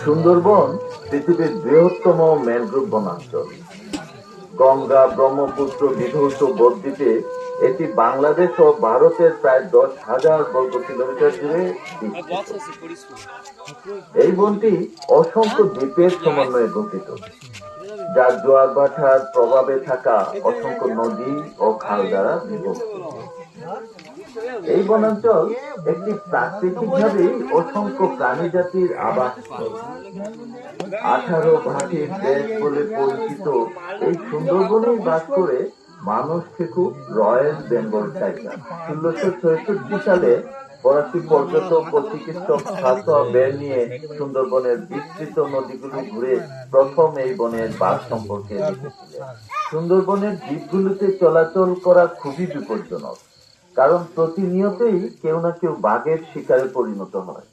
সুন্দরবন পৃথিবীর বৃহত্তম ম্যানগ্রোভ বনাঞ্চল। গঙ্গা ব্রহ্মপুত্র বিধৌত বদ্বীপে এটি বাংলাদেশ ও ভারতের প্রায় 10,000 বর্গ কিলোমিটার জুড়ে বিস্তৃত। এই বনটি অসংখ্য দ্বীপের সমন্বয়ে গঠিত, যার জোয়ার ভাটার প্রভাবে থাকা অসংখ্য নদী ও খাল দ্বারা বিভক্ত। এই বনাঞ্চল একটি প্রাকৃতিকভাবে অসংখ্য প্রাণী জাতির আবাসস্থল। 18 ভাটির দেশ বলে পরিচিত এই সুন্দরবনে বাস করে মানুষ খেকুব রয়্যাল বেঙ্গল টাইগার। 1666 সালে ফরাসি পর্যটক ও চিকিৎসক ফ্রাঁসোয়া বেরনিয়ে সুন্দরবনের বিস্তৃত নদীগুলো ঘুরে প্রথম এই বনের বাঘ সম্পর্কে লিখেছিলেন। সুন্দরবনের দ্বীপগুলোতে চলাচল করা খুবই বিপজ্জনক, কারণ প্রতিনিয়তই কেউ না কেউ বাঘের শিকারে পরিণত হয়।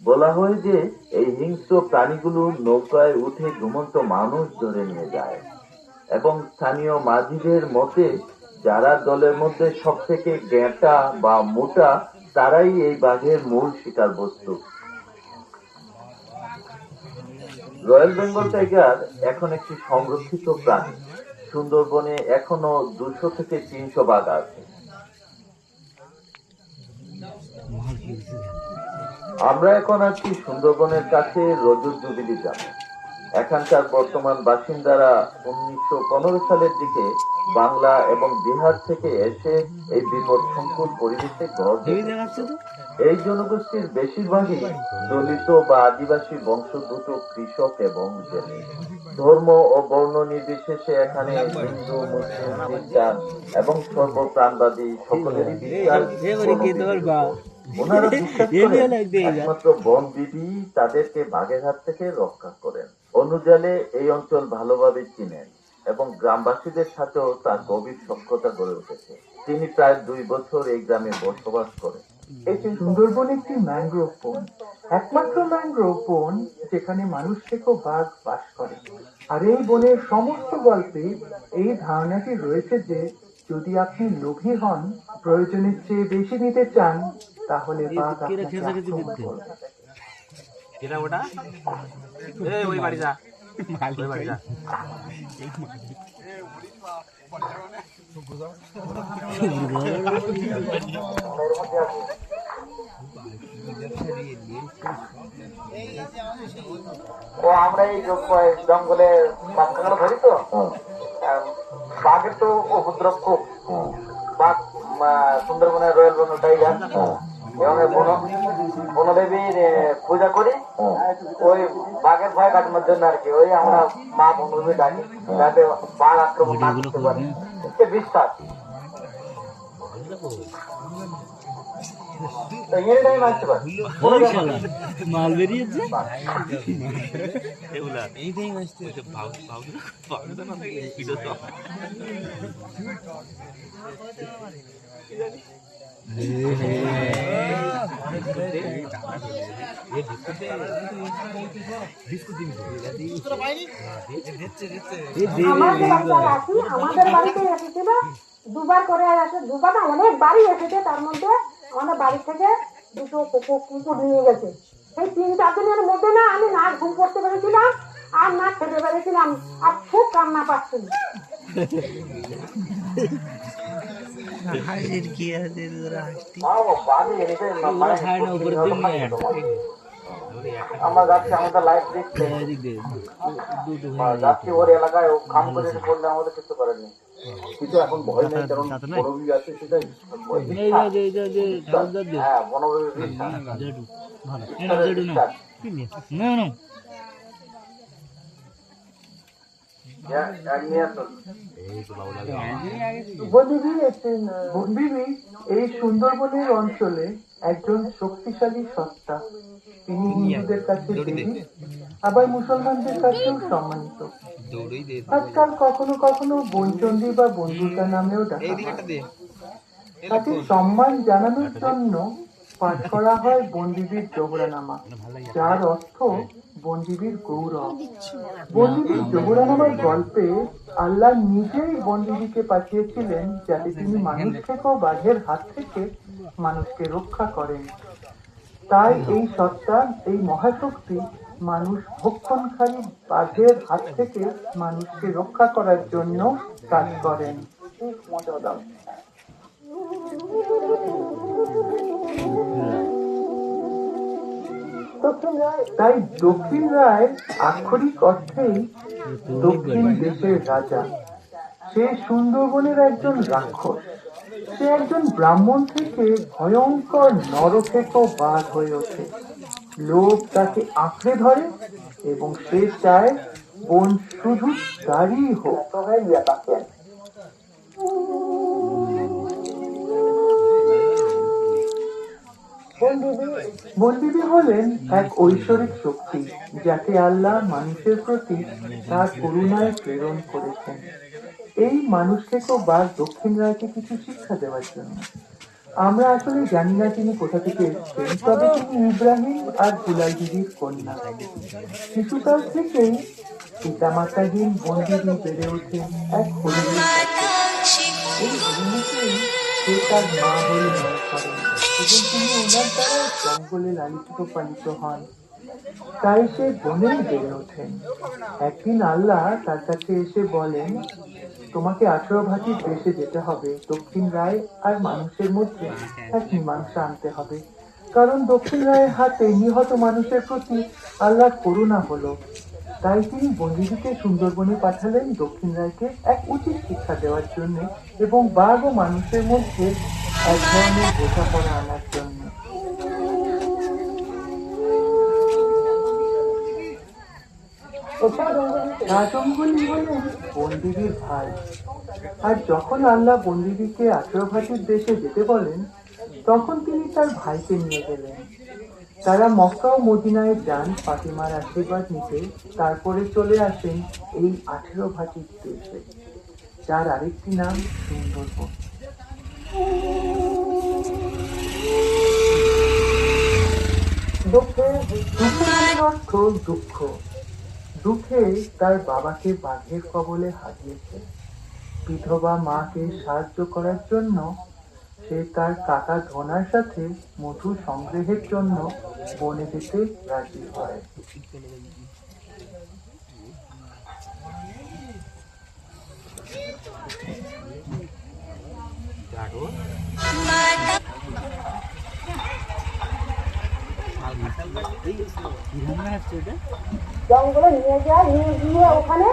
বলা হয় যে এই হিংস্র প্রাণীগুলো নৌকায় উঠে ঘুমন্ত মানুষ ধরে নিয়ে যায়, এবং স্থানীয় মাঝিদের মতে যারা দলের মধ্যে সব থেকে গেঁটা বা মোটা তারাই এই বাঘের মূল শিকার বস্তু। রয়্যাল বেঙ্গল টাইগার এখন একটি সংরক্ষিত প্রাণী। সুন্দরবনে এখনো 200 থেকে 300 বাঘ আছে। আমরা এখন আছি সুন্দরবনের কাছে রজত জুবিলি গ্রামে। এখানকার বর্তমান বাসিন্দারা 1915 সালের দিকে বাংলা এবং বিহার থেকে এসে এই বিপদ সংকুল পরিবেশে গড়ে তুলেছে। এই জনগোষ্ঠীর বেশিরভাগই দলিত বা আদিবাসী বংশোদ্ভূত কৃষক এবং জেলে। ধর্ম ও বর্ণ নির্বিশেষে এখানে হিন্দু, মুসলিম, খ্রিস্টান এবং সর্বপ্রাণবাদী সকলেরই বিশ্বাস। ওনারা বিশ্বাস করেন একমাত্র বন বিবি তাদেরকে বাঘের হাত থেকে রক্ষা করেন। অনুযায়ী এই অঞ্চল ভালোভাবে চিনেন এবং গ্রামবাসীদের সাথেও তার গভীর সখ্যতা গড়ে উঠেছে। তিনি প্রায় 2 বছর এই গ্রামে বসবাস করেন। এটি সুন্দরবন একটি ম্যানগ্রোভ বন, একমাত্র ম্যানগ্রোভ বন যেখানে মানুষ থেকেও বাঘ বাস করে। আর এই বনের সমস্ত গল্পে এই ধারণাটি রয়েছে যে যদি আপনি লোভী হন, প্রয়োজনের চেয়ে বেশি নিতে চান, তাহলে বাঘ আপনাকে আক্রমণ করবে। আমরা এই জঙ্গলে বাঘ ধরি তো, বাঘের তো উপদ্রব খুব। বাঘ সুন্দরবনের রয়্যাল বেঙ্গল টাইগার এবং বনদেবীর পূজা করি ওই বাঘের ভয় কাটানোর জন্য আর কি। ওই আমরা মা বনদেবী ডাকি যাতে বাঘ আক্রমণ না করতে পারে, বিশ্বাস। মাল বেরিয়েছে আমাদের বাড়িতে এসেছিল দুবার করে আসে, দুবার অনেক বাড়ি এসেছে। তার মধ্যে আমাদের বাড়ি থেকে 2টো কুকুর নিয়ে গেছে। সেই 3-4 দিনের মধ্যে না আমি না ঘুম করতে পেরেছিলাম আর না খেতে পেরেছিলাম, আর খুব কান্না পাচ্ছিল। আমরা যাচ্ছি, আমাদের লাইফ দেখতে যাচ্ছি ওর এলাকায়, কাম করে করলে আমাদের কিছু করেনি। কিন্তু এখন ভয় নেই, কারণ বনবিবি আছে, সেটাই হ্যাঁ বনবিবি বনবিবি এই সুন্দরবনের অঞ্চলে একজন শক্তিশালী সত্তা। তিনি হিন্দুদের কাছে দেবী, আবার মুসলমানদের কাছেও সম্মানিত। আজকাল কখনো কখনো বনচণ্ডী বা বনদুর্গা নামেও ডাকা হয়। তাকে সম্মান জানানোর জন্য পাঠ করা হয় বনবিবির জোহরানামা, যার অর্থ বনবিবির গৌরব। বনবিবির জোহরানামার গল্পে আল্লাহ নিজেই বনবিবিকে পাঠিয়েছিলেন যাতে তিনি মানুষ থেকে ও বাঘের হাত থেকে মানুষকে রক্ষা করেন। তাই এই সত্তা, এই মহাশক্তি মানুষ ভক্ষণকারী বাঘের হাত থেকে মানুষকে রক্ষা করার জন্য কাজ করেন। তাই দক্ষিণ রায় আক্ষরিক অর্থেই দক্ষিণ দেশের রাজা। সে সুন্দরবনের একজন রাক্ষস। সে একজন ব্রাহ্মণ থেকে ভয়ঙ্কর নরকেক বাঘ হয়ে ওঠে। লোভ তাকে আঁকড়ে ধরে এবং সে চায় বন শুধু তারই হোক। বনবিবি হলেন এক ঐশ্বরিক শক্তি, যাকে আল্লাহ মানুষের প্রতি তার করুণায় প্রেরণ করেছেন। এই মানুষকে বাঘ দক্ষিণ রায়কে কিছু শিক্ষা দেওয়ার জন্য। আমরা আসলে জানি না তিনি কোথা থেকে এসেছেন, তবে তিনি ইব্রাহিম আর দুলাই দিদির কন্যা। শিশুকাল থেকেই পিতামাতাহীন বনবিবি বেড়ে ওঠেন এক হরিণের কাছে। এই হরিণেকেই সে তার মা বলে মনে করেন এবং তিনি ওনার দ্বারা জঙ্গলে লালিত পালিত হন। তাই সে বনেই বেড়ে ওঠেন। একদিন আল্লাহ তার কাছে এসে বলেন, তোমাকে 18 ভাটির দেশে যেতে হবে। দক্ষিণ রায় আর মানুষের মধ্যে এক মীমাংসা আনতে হবে, কারণ দক্ষিণ রায়ের হাতে নিহত মানুষের প্রতি আল্লাহর করুণা হলো। তাই তিনি বনবিবিকে সুন্দরবনে পাঠালেন দক্ষিণ রায়কে এক উচিত শিক্ষা দেওয়ার জন্য এবং বাঘ ও মানুষের মধ্যে এক ধরনের বোঝাপড়া আনার জন্য। রাজঙ্গলী হলেন বনবিবির ভাই। আর যখন আল্লাহ বনবিবিকে 18 ভাটির দেশে যেতে বলেন, তখন তিনি তার ভাইকে নিয়ে গেলেন। তারা মক্কা ও মদিনায় যান ফাতিমার আশীর্বাদ নিতে। তারপরে চলে আসেন এই 18 ভাটির দেশে, যার আরেকটি নাম সুন্দরবন। দুঃখের অর্থ দুঃখ। দুঃখে তার বাবাকে বাঘের কবলে হারিয়েছে। বিধবা মাকে সাহায্য করার জন্য সে তার কাকা ধনার সাথে মধু সংগ্রহের জন্য বনে যেতে রাজি হয়। জঙ্গলে নিয়ে যায়, নিয়ে গিয়ে ওখানে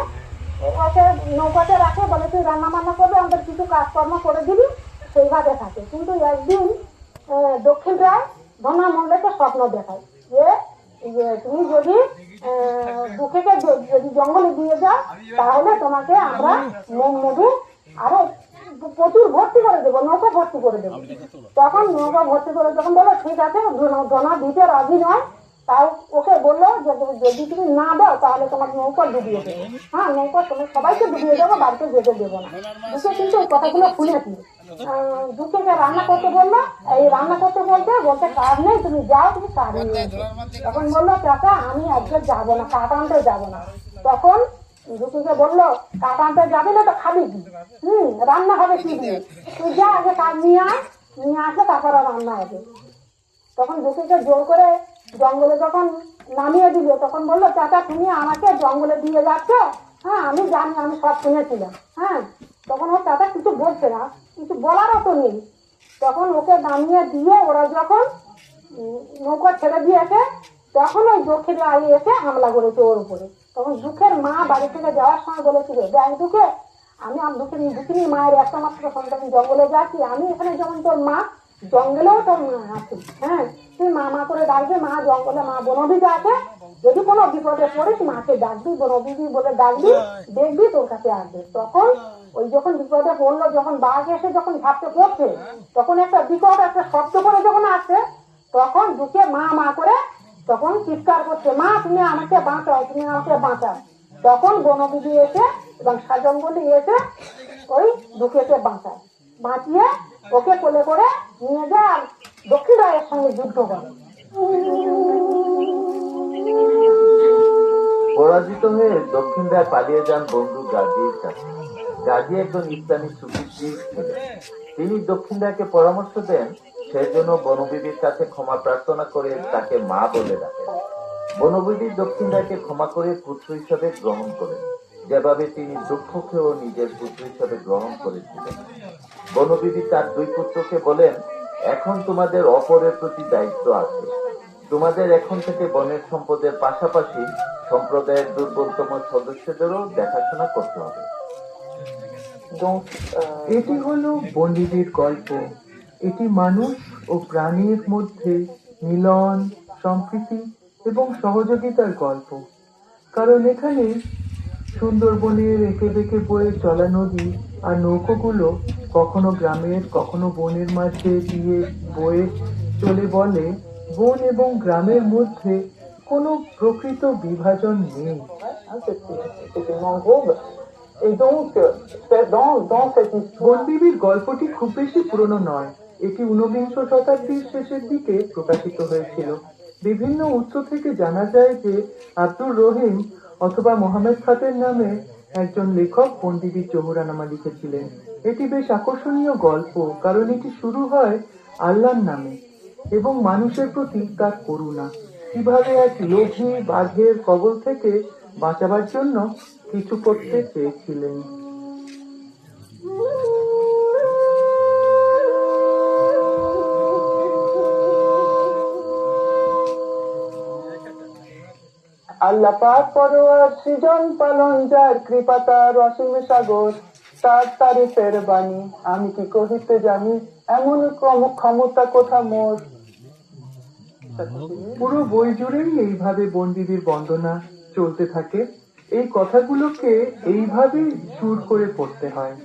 ওকে নৌকাতে রাখে, বলে তুই রান্না বান্না করবে, আমাদের কিছু কাজকর্ম করে দিবি, সেইভাবে থাকে। কিন্তু একদিন দক্ষিণ রায় ধনা মন্ডলকে স্বপ্ন দেখায় যে তুমি যদি দুঃখকে যদি জঙ্গলে দিয়ে যাও, তাহলে তোমাকে আমরা মধু আরো প্রচুর ভর্তি করে দেবো, নৌকা ভর্তি করে দেবো। তখন নৌকা ভর্তি করে যখন বলো ঠিক আছে, ধনা দিতে রাজি নয়, তাও ওকে বললো যে যদি তুমি না দাও তাহলে তোমার নৌকা ডুবিয়ে দেবো। হ্যাঁ, নৌকা তুমি সবাইকে ডুবিয়ে দেবো, বাড়িতে যেতে দেবো না। দুঃখে কিন্তু ওই কথাগুলো শুনেছি। দুঃখকে রান্না করতে বললো, এই রান্না করতে বলতে কাজ নেই, তুমি যাও, তুমি কাজ নিয়ে এসো। তখন বললো চাচা আমি আজকে যাবো না, কাঠ আনতে যাবো না। তখন দুঃখকে বললো কাঠ আনতে যাবে না তো খাবি কি? রান্না হবে কি দিয়ে? তুই যা আগে কাজ নিয়ে আয়, নিয়ে আসলে তারপর রান্না হবে। তখন দুঃখকে জোর করে জঙ্গলে যখন নামিয়ে দিল, তখন বললো চাচা তুমি আমাকে জঙ্গলে দিয়ে যাচ্ছ? হ্যাঁ আমি জানি, আমি সব শুনেছিলাম। হ্যাঁ, তখন ওর চাচা কিছু বলছে না, কিছু বলারও তো নেই। তখন ওকে নামিয়ে দিয়ে ওরা যখন নৌকা ছেড়ে দিয়েছে, তখন ওই দক্ষিণ রায় এসে হামলা করেছে ওর উপরে। তখন দুঃখের মা বাড়ি থেকে যাওয়ার সময় বলেছিল, দেখ দুঃখে, আমি দুঃখিনীর মায়ের একটা মাত্র সন্তান, জঙ্গলে যাচ্ছি, আমি এখানে যেমন তোর মা, জঙ্গলেও তোর মা আছে। হ্যাঁ, তুই মা মা করে ডাকবে, মা জঙ্গলে মা বনবিতে আছে, যদি কোনো বিপদে পড়িস মাকে ডাকবি, বনবিবি বলে ডাকবি, দেখবি তোর কাছে আসবে। তখন ওই যখন বিপদে পড়লো, যখন বাঘ এসে যখন ঝাপতে পড়ছে, তখন একটা বিকট একটা শব্দ করে যখন আসছে, তখন ঢুকে মা মা করে তখন চিৎকার করছে, মা তুমি আমাকে বাঁচাও, তুমি আমাকে বাঁচাও। তখন বনবিবি এসে এবং সাজন বলি এসে ওই ঢুকেছে বাঁচায়, বাঁচিয়ে ওকে কোলে করে নিয়ে যায় আর দক্ষিণ রায়ের সঙ্গে যুদ্ধ করে। পরাজিত হয়ে দক্ষিণ রায় পালিয়ে যান বন্ধু গাজীর কাছে। গাজী একজন ইসলামী সুফিজি ছিলেন। তিনি দক্ষিণ রায়কে পরামর্শ দেন সেজন্য বনবিবির কাছে ক্ষমা প্রার্থনা করে তাকে মা বলে ডাকেন। বনবিবি দক্ষিণ রায়কে ক্ষমা করে পুত্র হিসাবে গ্রহণ করেন, যেভাবে তিনি দুঃখকেও নিজের পুত্র হিসাবে গ্রহণ করেছিলেন। বনবিবি তার দুই পুত্রকে বলেন, এখন তোমাদের অপরের প্রতি দায়িত্ব আছে। তোমাদের এখন থেকে বনের সম্পদের পাশাপাশি সম্প্রদায়ের দুর্বলতম সদস্যদেরও দেখাশোনা করতে হবে। এটি হলো বনবিবির গল্প। এটি মানুষ ও প্রাণীর মধ্যে মিলন, সম্প্রীতি এবং সহযোগিতার গল্প। কারণ এখানে সুন্দরবনের এঁকে বেঁকে বয়ে চলা নদী আর নৌকোগুলো কখনো গ্রামের কখনো বনের মাঝে দিয়ে বয়ে চলে বলে বন এবং গ্রামের মধ্যে কোনো প্রকৃত বিভাজন নেই। বনবিবির গল্পটি খুব বেশি পুরনো নয়। এটি ঊনবিংশ শতাব্দীর শেষের দিকে প্রকাশিত হয়েছিল। বিভিন্ন উৎস থেকে জানা যায় যে আব্দুর রহিম অথবা মোহাম্মদ ফাতের নামে একজন লেখক বনবিবির জহুরানামা লিখেছিলেন। এটি বেশ আকর্ষণীয় গল্প, কারণ এটি শুরু হয় আল্লাহর নামে এবং মানুষের প্রতি তার করুণা, কিভাবে এক লোভী বাঘের কবল থেকে বাঁচাবার জন্য কিছু করতে চেয়েছিলেন। আল্লাহ পাক পরোয়ার সৃজন পালন, যার কৃপা তার অসীম সাগর, তার তারিফের বাণী আমি কি কহিতে জানি, এমন ক্ষমতা কোথা মোর। পুরো বই জুড়েই এইভাবে বনবিবির বন্দনা চলতে থাকে। এই কথাগুলোকে এইভাবে সুর করে পড়তে হয়।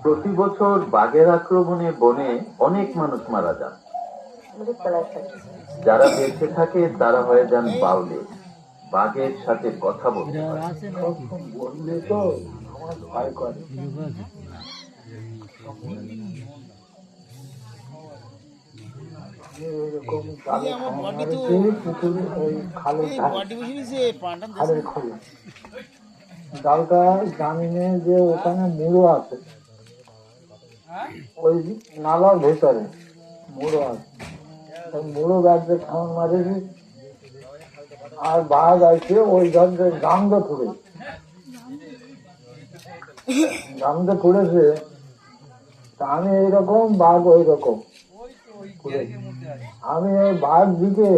প্রতি বছর বাঘের আক্রমণে বনে অনেক মানুষ মারা যান। যারা বেঁচে থাকে তারা হয়ে যান বাউলে, বাঘের সাথে কথা বলতে পারে। বললে তো আমার ভয় করে। এরকম খালের খোলে ডালটা জামিনে যে ওখানে মুড়ো আছে, ওই নালার ভেতরে মুড়ো আছে, ওই মুড়ো গাছটা খাওয়ান মারেছি আর বাঘ আছে ওই গাছটা গামদে পুড়ে পুড়েছে। তা আমি এইরকম বাঘ ওই রকম আমি ওই বাঘ দিকে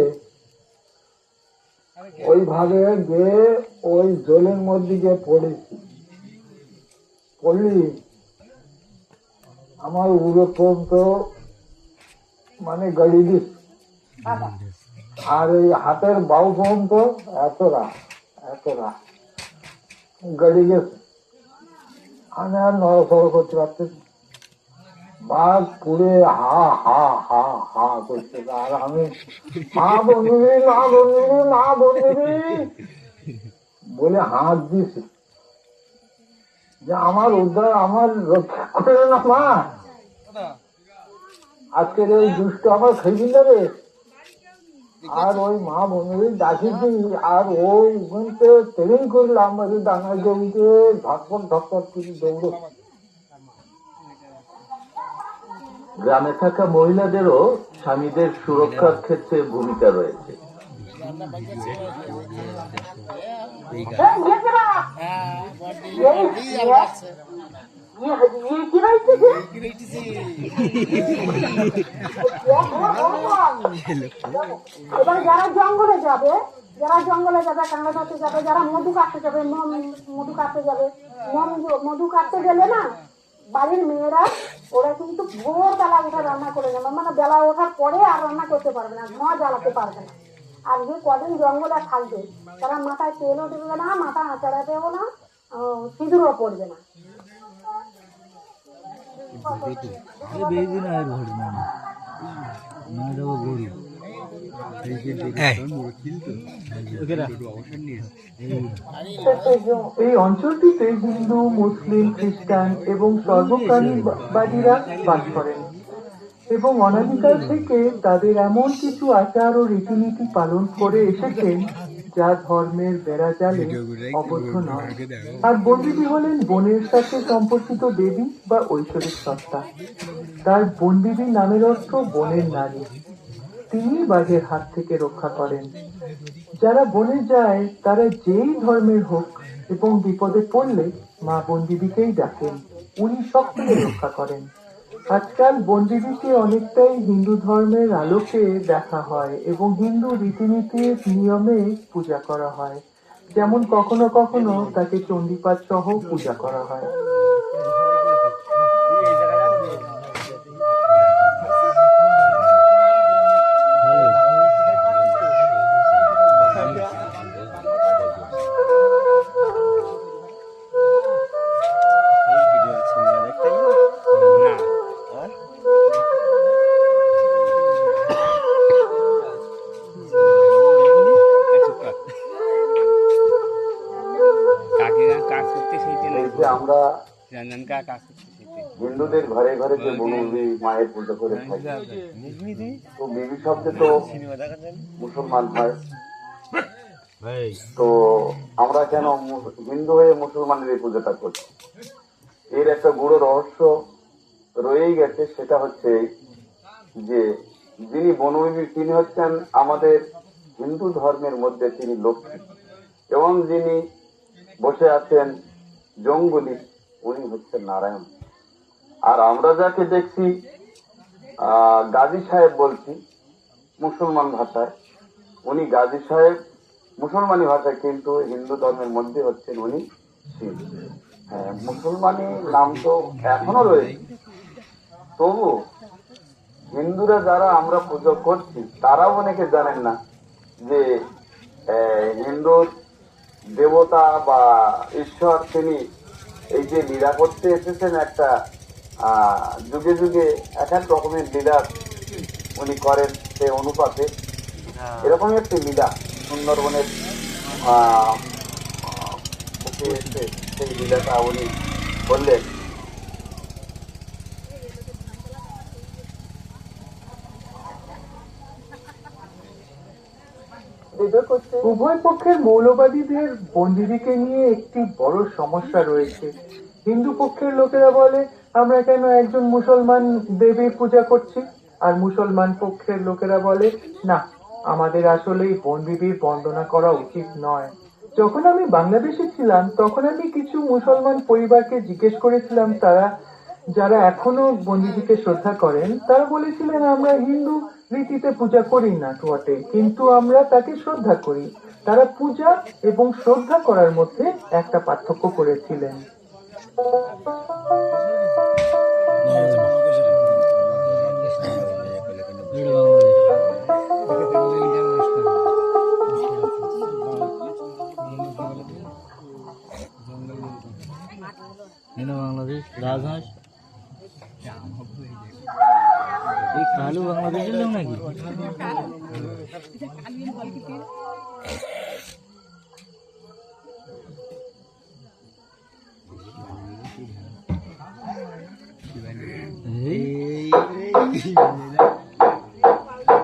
ওইভাবে গিয়ে ওই জলের মধ্যে গিয়ে পড়লি আমার উড়ো পর্যন্ত মানে গাড়ি দিস, আর এই হাতের বাউ পর্যন্ত এত রাত গাড়ি গেছে। আমি আর নড়াচড়া করতে পারতেছি, বাঘ পুড়ে হা হা হা হা করছে, আর আমি মা বন্ধুবি মা বন্ধুবি মা বন্ধুবি বলে হাত দিছি যে আমার উদ্ধার আমার রক্ষা করে না মা, আজকের এই দুষ্ট আমার খেয়ে যাবে। আর ওই মা বন্ধুবি ডাকিছি আর ওই ট্রেনিং করলাম ডাঙা জমিতে ধটপট ধটপট করে দৌড়ো। গ্রামে থাকা মহিলাদেরও স্বামীদের সুরক্ষার ক্ষেত্রে ভূমিকা রয়েছে। এবার যারা জঙ্গলে যাবে যারা জঙ্গলে যাবে, কাঁকড়া ধরতে যাবে, যারা মধু কাটতে যাবে, মধু কাটতে যাবে, মধু কাটতে গেলে না বাড়ির মেয়েরা ওরা কিন্তু ভোরবেলা উঠে রান্না করে নেবে, মানে বেলা ওঠার পরে আর রান্না করতে পারবে না, ধোঁয়া জ্বালাতে পারবে না। আর যে কদিন জঙ্গলে থাকবে তারা মাথায় তেলও দেবে না, মাথা আঁচড়া দেবো না, সিঁদুরও পড়বে না। বেশি না আর ঘটনা না দেবো গরু এই অঞ্চলটিতে হিন্দু, মুসলিম, খ্রিস্টান এবং সর্বপ্রাণীবাদীরা বাস করেন এবং অনাদিকাল থেকে তাদের এমন কিছু আচার ও রীতিনীতি পালন করে এসেছেন যা ধর্মের বেড়াজালে অবদ্ধ নয়। আর বনবিবি হলেন বনের সাথে সম্পর্কিত দেবী বা ঐশ্বরিক সত্তা। তার বনবিবি নামের অর্থ বনের নারী। তিনি বাঘের হাত থেকে রক্ষা করেন। যারা বনে যায় তারা যেই ধর্মের হোক এবং বিপদে পড়লে মা বনবিবিকেই ডাকেন, উনি সব থেকে রক্ষা করেন। আজকাল বনবিবিকে অনেকটাই হিন্দু ধর্মের আলোকে দেখা হয় এবং হিন্দু রীতিনীতির নিয়মে পূজা করা হয়, যেমন কখনো কখনো তাকে চণ্ডীপাঠ সহ পূজা করা হয়। এই যে আমরা হিন্দুদের ঘরে ঘরে যে বনবিবি মায়ের পুজো করে থাকি, তো বিবি শব্দে তো মুসলমান হয়, তো আমরা কেন হিন্দু হয়ে মুসলমানের এই পুজোটা করছি? এর একটা গুড়ো রহস্য রয়েই গেছে। সেটা হচ্ছে যে যিনি বনবিবি তিনি হচ্ছেন আমাদের হিন্দু ধর্মের মধ্যে তিনি লক্ষ্মী, এবং যিনি বসে আছেন জঙ্গলি উনি হচ্ছেন নারায়ণ। আর আমরা যাকে দেখছি গাজী সাহেব বলছি মুসলমান ভাষায়, উনি গাজী সাহেব মুসলমানি ভাষায়, কিন্তু হিন্দু ধর্মের মধ্যে হচ্ছেন উনি শিব। হ্যাঁ, মুসলমানি নাম তো এখনো রয়েছে, তবু হিন্দুরা যারা আমরা পুজো করছি তারাও অনেকে জানেন না যে হিন্দুর দেবতা বা ঈশ্বর তিনি এই যে লীলা করতে এসেছেন, একটা যুগে যুগে এক এক রকমের লীলা উনি করেন, সে অনুপাতে এরকমই একটি লীলা সুন্দরবনের মুখে এসে সেই লীলাটা উনি বললেন। উভয় পক্ষের মৌলবাদীদের বনবিবিকে নিয়ে একটি বড় সমস্যা রয়েছে। হিন্দু পক্ষের লোকেরা বলে আমরা কেন একজন মুসলমান দেবীর পূজা করছি, আর মুসলমান পক্ষের লোকেরা বলে না, আমাদের আসলে বনবিবির বন্দনা করা উচিত নয়। যখন আমি বাংলাদেশে ছিলাম তখন আমি কিছু মুসলমান পরিবারকে জিজ্ঞেস করেছিলাম, তারা যারা এখনো বনবিবিকে শ্রদ্ধা করেন তারা বলেছিলেন আমরা হিন্দু রীতিতে পূজা করি না বটে, কিন্তু আমরা তাকে শ্রদ্ধা করি। তারা পূজা এবং শ্রদ্ধা করার মধ্যে একটা পার্থক্য করেছিলেন। বাংলাদেশ রাজহাঁস এই কালু বাংলাদেশের লোক নাকি?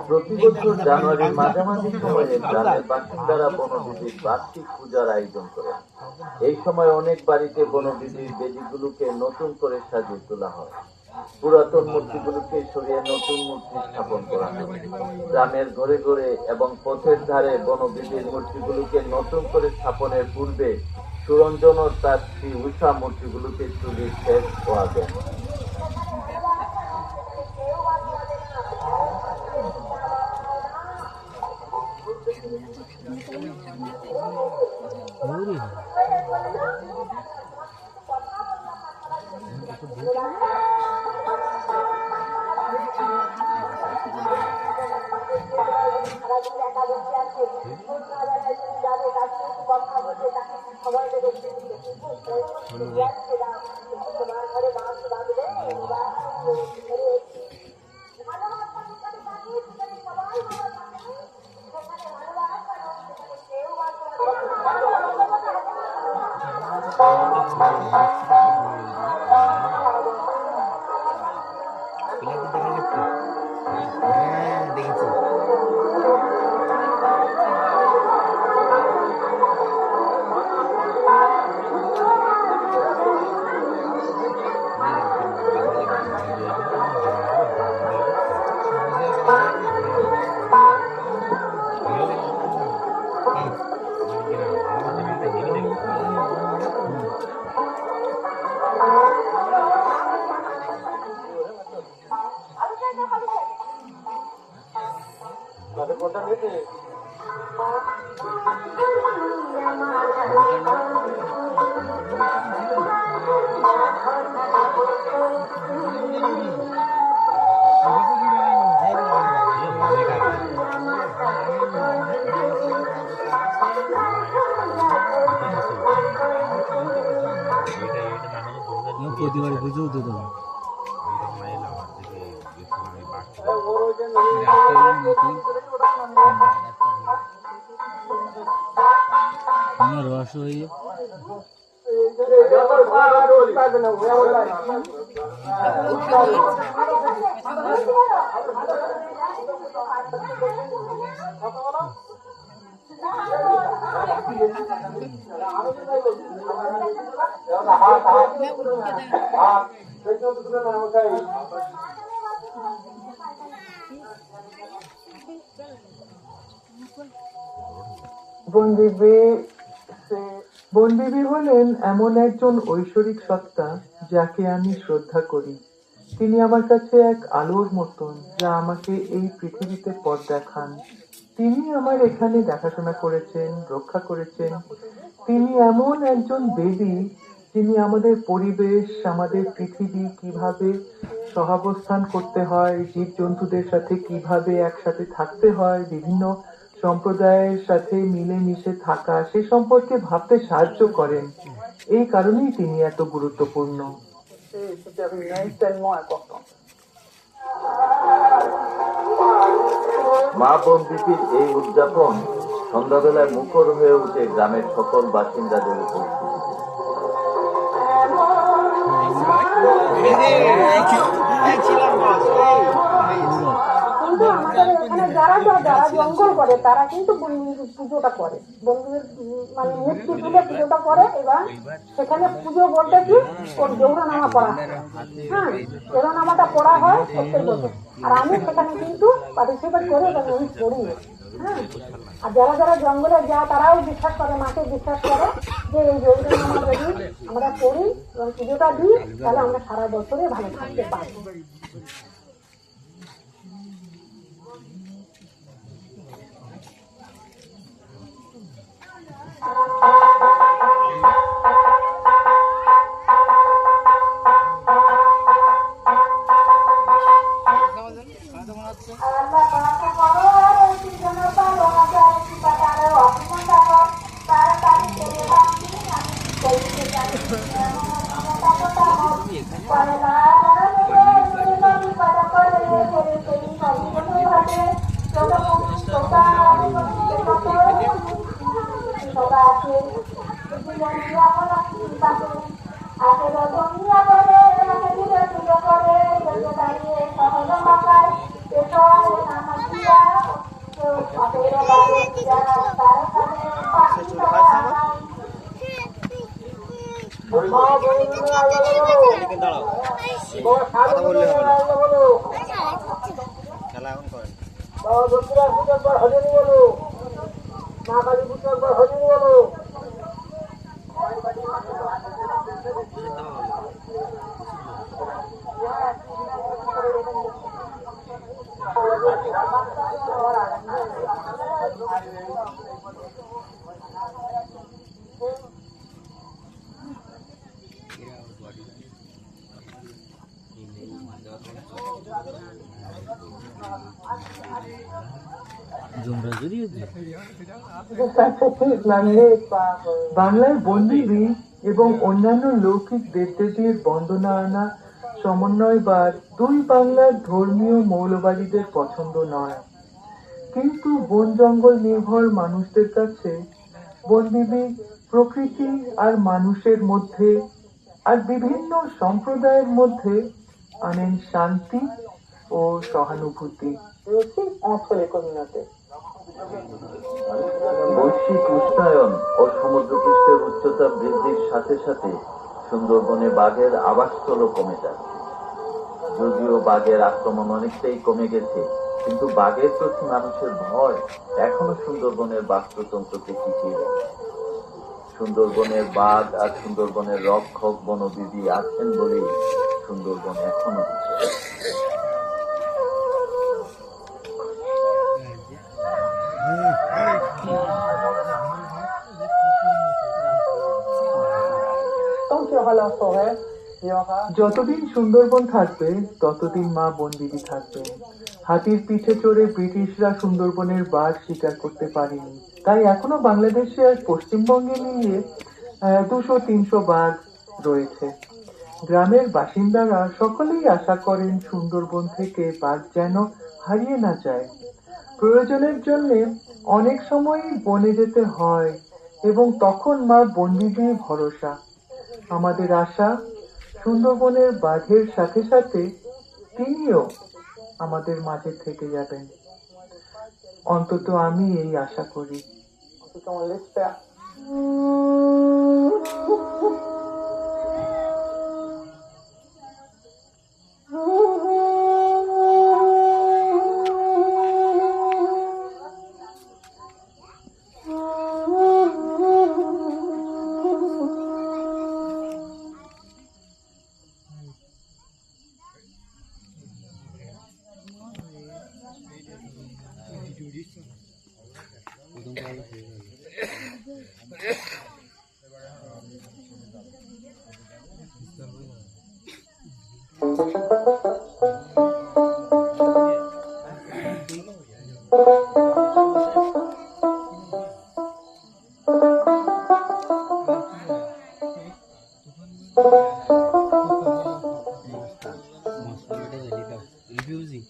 প্রতি বছর জানুয়ারির মাঝামাঝি সময়ে গ্রামের বাসিন্দারা বনবিবির বার্ষিক পূজার আয়োজন করেন। এই সময় অনেক বাড়িতে বনবিবির বেদিগুলোকে নতুন করে সাজিয়ে তোলা হয়, পুরাতন মূর্তিগুলোকে সরিয়ে নতুন মূর্তি স্থাপন করা হয়। গ্রামের ঘরে ঘরে এবং পথের ধারে বনবিবির মূর্তিগুলোকে নতুন করে স্থাপনের পূর্বে সুরঞ্জন ও তার শ্রী উষা মূর্তিগুলোকে চুরির শেষ হওয়া দেন। প্রতিবার বুঝেও তো দেবো আমার রস হয়ে বনবিবি হলেন এমন একজন ঐশ্বরিক সত্তা যাকে আমি শ্রদ্ধা করি। তিনি আমার কাছে এক আলোর মতন, যা আমাকে এই পৃথিবীতে পথ দেখান। তিনি আমার এখানে দেখাশোনা করেছেন, রক্ষা করেছেন। তিনি এমন একজন দেবী যিনি আমাদের পরিবেশ, আমাদের পৃথিবী কিভাবে সহাবস্থান করতে হয়, জীবজন্তুদের সাথে কিভাবে একসাথে থাকতে হয়, বিভিন্ন সম্প্রদায়ের সাথে মিলেমিশে থাকা, সে সম্পর্কে ভাবতে সাহায্য করেন। এই কারণেই তিনি এত গুরুত্বপূর্ণ। মা বন্দিতির এই উদযাপন সন্ধ্যাবেলায় মুখর হয়ে উঠে গ্রামের সকল বাসিন্দাদের উপস্থিতিতে। কিন্তু আমাদের এখানে যারা জঙ্গল করে তারা কিন্তু পুজোটা করে, বন্ধুদের মানে মূর্তি তুলে পুজোটা করে। এবার সেখানে পুজো বলতে কি ওর জৌরনামা পড়া হয়। হ্যাঁ, জৌরনামাটা পড়া হয় প্রত্যেক বছর। আর আমি সেখানে কিন্তু পার্টিসিপেট করি এবং আমি পড়ি। হ্যাঁ, আর যারা জঙ্গলে যায় তারাও বিশ্বাস করে, মাকে বিশ্বাস করে যে এই জৌরনামা যদি আমরা পড়ি এবং পুজোটা দিই তাহলে আমরা সারা বছরে ভালো থাকতে পারি। জমরা জড়িয়ে বাংলায় বন্দিবী এবং অন্যান্য লৌকিক দেবদেবীর বন্দনা আনা সমন্বয়বাদ দুই বাংলার ধর্মীয় মৌলবাদীদের পছন্দ নয়, কিন্তু বন জঙ্গল নির্ভর মানুষদের কাছে বনবিবি প্রকৃতি আর মানুষের মধ্যে আর বিভিন্ন সম্প্রদায়ের মধ্যে আনেন শান্তি ও সহানুভূতি। বৈশ্বিক উষ্ণায়ন ও সমুদ্রপৃষ্ঠের উচ্চতা বৃদ্ধির সাথে সাথে সুন্দরবনে বাঘের আবাসস্থলও কমে যাচ্ছে। যদিও বাঘের আক্রমণ অনেকটাই কমে গেছে, কিন্তু বাঘের প্রতি মানুষের ভয় এখনো সুন্দরবনের বাস্তুতন্ত্রকে টিকিয়ে রেখেছে। সুন্দরবনের বাঘ আর সুন্দরবনের রক্ষক বনবিবি আছেন বলেই সুন্দরবন এখনো বেঁচে আছে। যতদিন সুন্দরবন থাকবে ততদিন মা বনবিবি থাকবে। হাতির পিঠে চড়ে ব্রিটিশরা সুন্দরবনের বাঘ শিকার করতে পারেনি, তাই এখনো বাংলাদেশে আর পশ্চিমবঙ্গে মিলিয়ে 200-300 বাঘ রয়েছে। গ্রামের বাসিন্দারা সকলেই আশা করেন সুন্দরবন থেকে বাঘ যেন হারিয়ে না যায়। প্রয়োজনের জন্য অনেক সময়ই বনে যেতে হয় এবং তখন মা বনবিবির ভরসা। আমাদের আশা সুন্দরবনের বাঘের সাথে সাথে তিনিও আমাদের মাঝে থেকে যাবেন, অন্তত আমি এই আশা করি। Refugee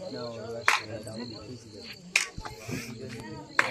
No,